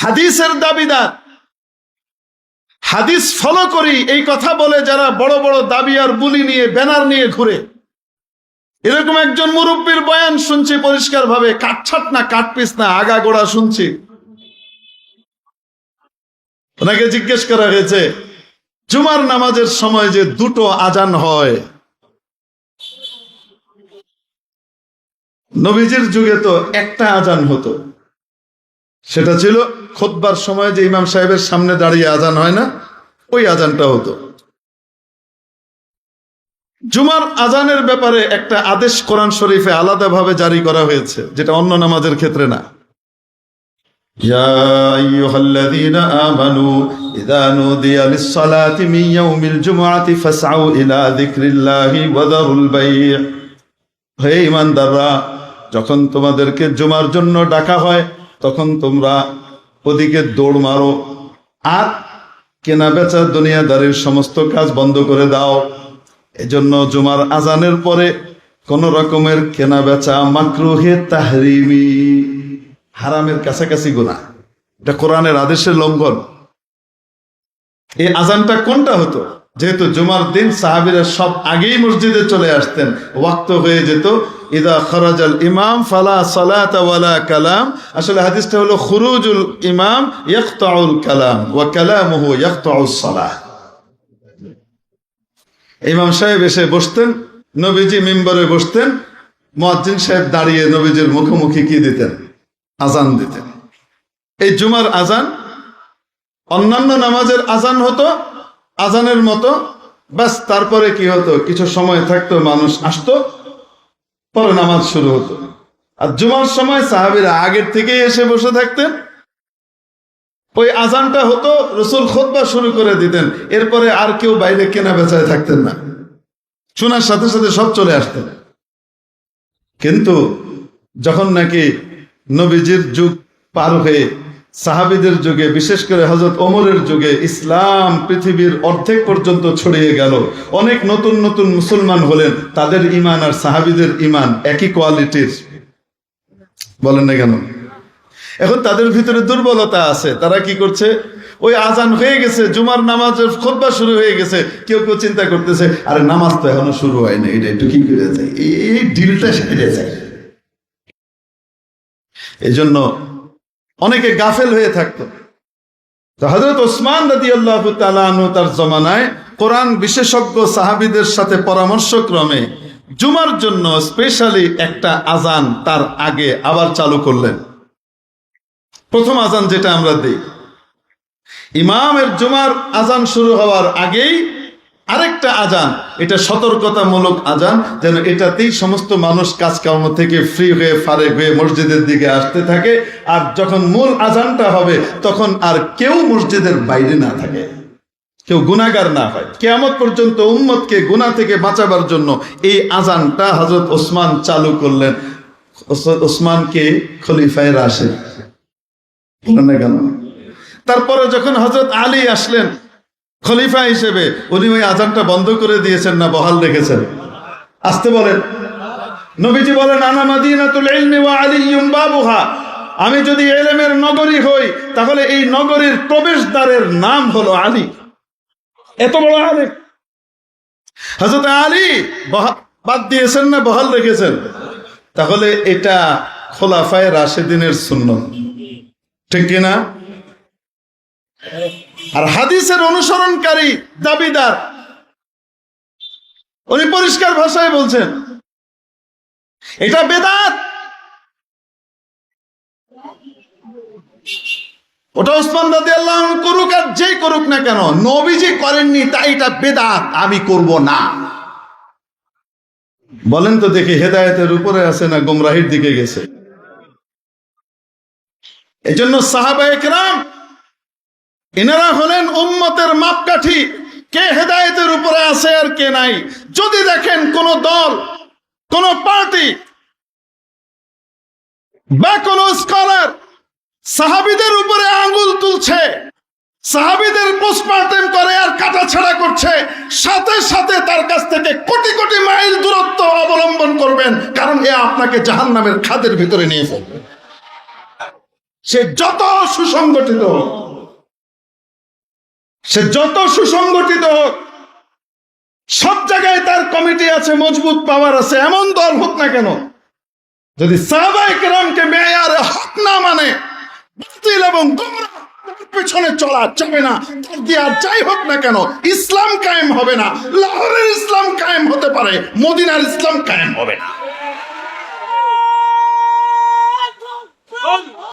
হাদিসের দাবিদার, হাদিস ফলো করি এই কথা বলে যারা বড় বড় দাবি আর বুলি নিয়ে ব্যানার নিয়ে ঘুরে, এরকম একজন মুরব্বীর বয়ান শুনছি পরিষ্কার ভাবে, কাটছাট না কাটপিস না, আগাগোড়া শুনছি। ওনাকে জিজ্ঞেস করা হয়েছে জুমার নামাজের সময় যে দুটো আজান হয়, নবীজির যুগে তো একটা আজান হতো, সেটা ছিল খুতবার সময় যে ইমাম সাহেবের সামনে দাঁড়িয়ে আজান হয় না, ওই আজানটা হতো। জুমার আজানের ব্যাপারে একটা আদেশ কোরআন শরীফে আলাদাভাবে জারি করা হয়েছে, যেটা অন্য নামাজের ক্ষেত্রে না। ইয়া আইয়ুহাল্লাযীনা আমানু ইযা নুদিয়া লিস-সালাতি মিন ইয়াউমিল জুমআতি ফাসআউ ইলা যিকরিল্লাহি ওয়া যারুল বাই'। হে ঈমানদাররা, যখন তোমাদেরকে জুমার জন্য ডাকা হয় তখন তোমরা ওদিকে দৌড় মারো আর কেনা বেচা দুনিয়াদারির সমস্ত কাজ বন্ধ করে দাও। এজন্য জুমার আজানের পরে কোন রকমের কেনা বেচা মাকরুহে তাহরিমি, হারামের কাছাকাছি গুনাহ, এটা কোরআনের আদেশের লঙ্ঘন। এই আজানটা কোনটা হতো? যেহেতু জুমার দিন সাহাবীরা সব আগেই মসজিদে চলে আসতেন, ওয়াক্ত হয়ে যেত। ইদা খরাজাল ইমাম ফালা সালাতা ওয়ালা কালাম, আসলে হাদিসটা হলো খুরুজুল ইমাম ইয়াকতাউল কালাম ওয়া কালামুহু ইয়াকতাউস সালাহ। ইমাম সাহেব এসে বসতেন, নবীজি মিম্বরে বসতেন, মুয়াজ্জিন সাহেব দাঁড়িয়ে নবীজির মুখোমুখি কি দিতেন? আজান দিতেন। এই জুমার আজান অন্যান্য নামাজের আজান হতো আজানের মতো, বাস তারপরে কি হতো, কিছু সময় থাকতো, মানুষ আসতো, পরে নামাজ শুরু হতো। আর জুমার সময় সাহাবীরা আগের থেকেই এসে বসে থাকতেন, ওই আজানটা হতো, রাসূল খুতবা শুরু করে দিতেন, এরপরে আর কেউ বাইরে কেনা বেচায় থাকতেন না, শোনার সাথে সাথে সব চলে আসতেন। কিন্তু যখন নাকি নবীজির যুগ পার হয়ে সাহাবীদের যুগে, বিশেষ করে হযরত ওমরের যুগে ইসলাম পৃথিবীর অর্ধেক পর্যন্ত ছড়িয়ে গেল, অনেক নতুন নতুন মুসলমান হলেন, তাদের ঈমান আর সাহাবীদের ঈমান একই কোয়ালিটির, বলেন না কেন? এখন তাদের ভিতরে দুর্বলতা আছে, তারা কি করছে, ওই আজান হয়ে গেছে, জুমার নামাজের খুতবা শুরু হয়ে গেছে, কেউ কেউ চিন্তা করতেছে আরে নামাজ তো এখনো শুরু হয়নি, এটা একটু কি করে যায়, এই ডিলটা সেরে যায়। এই জন্য অনেকে গাফেল হয়ে থাকতো। হযরত ওসমান রাদিয়াল্লাহু তাআলা আনহু তার জমানায় কোরআন বিশেষজ্ঞ সাহাবীদের সাথে পরামর্শক্রমে জুমার জন্য স্পেশালি একটা আজান তার আগে আবার চালু করলেন। প্রথম আজান যেটা আমরা দিই, ইমামের জুমার আজান শুরু হওয়ার আগেই আরেকটা আজান, এটা সতর্কতামূলক আজান, যেন এটাতেই সমস্ত মানুষ কাজকর্ম থেকে ফ্রি হয়ে ফারেক হয়ে মসজিদের দিকে আসতে থাকে। আর যখন মূল আজানটা হবে তখন আর কেউ মসজিদের বাইরে না থাকে, কেউ গুনাহগার না হয়। কিয়ামত পর্যন্ত উম্মতকে গুনাহ থেকে বাঁচাবার জন্য এই আজানটা হযরত ওসমান চালু করলেন। ওসমানকে খলিফায়ে রাশিদ বলেন না কেন? তারপরে যখন হযরত আলী আসলেন খলিফা হিসেবে, উনি ওই আজানটা বন্ধ করে দিয়েছেন না বহাল রেখেছেন? আসতে বলেন। নবীজি বলেন আনা মাদিনাতুল ইলমি ওয়া আলিয়্যুম বাবুহা, আমি যদি ইলমের নগরী হই তাহলে এই নগরীর প্রবেশদ্বারের নাম হলো আলী। এত বড় আলেম হযরত আলী বাদ দিয়েছেন না বহাল রেখেছেন? তাহলে এটা খোলাফায়ে রাশিদিনের সুন্নাত, ঠিক কি না? আর হাদিসের অনুসরণকারী দাবিদার, উনি পরিষ্কার ভাষায় বলছেন এটা বেদাত। ওটা ওসমান রাদিয়াল্লাহু আনহু করুক আর যেই করুক না কেন, নবীজি করেননি তাই এটা বেদাত, আমি করব না। বলেন তো দেখি, হেদায়েতের উপরে আছে না গোমরাহির দিকে গেছে? এজন্য সাহাবায়ে কেরাম এনারা হলেন উম্মতের মাপকাঠি, কে হেদায়েতের উপরে আছে আর কে নাই। যদি দেখেন কোন দল, কোন পার্টি বা কোন স্কলার সাহাবীদের উপরে আঙ্গুল তুলছে, সাহাবীদের পোস্টমর্টেম করে আর কাটাছাড়া করছে, সাথে সাথে তার কাছ থেকে কোটি কোটি মাইল দূরত্ব অবলম্বন করবেন, কারণ এ আপনাকে জাহান্নামের খাদের ভিতরে নিয়ে ফেলবে। সে যত সুসংগঠিত হোক, সে যত সুসংগঠিত হোক, সব জায়গায় তার কমিটি আছে, মজবুত পাওয়ার আছে, এমন দল হোক না কেন, যদি সাহাবায়ে কেরামকে মেয়ারে হক না মানে, বাতিল এবং গোমরাহ পেছনে চলা যাবে না। তার দিয়ে আর যাই হোক না কেন, ইসলাম কায়েম হবে না। লাহোরের ইসলাম কায়েম হতে পারে, মদিনার ইসলাম কায়েম হবে না।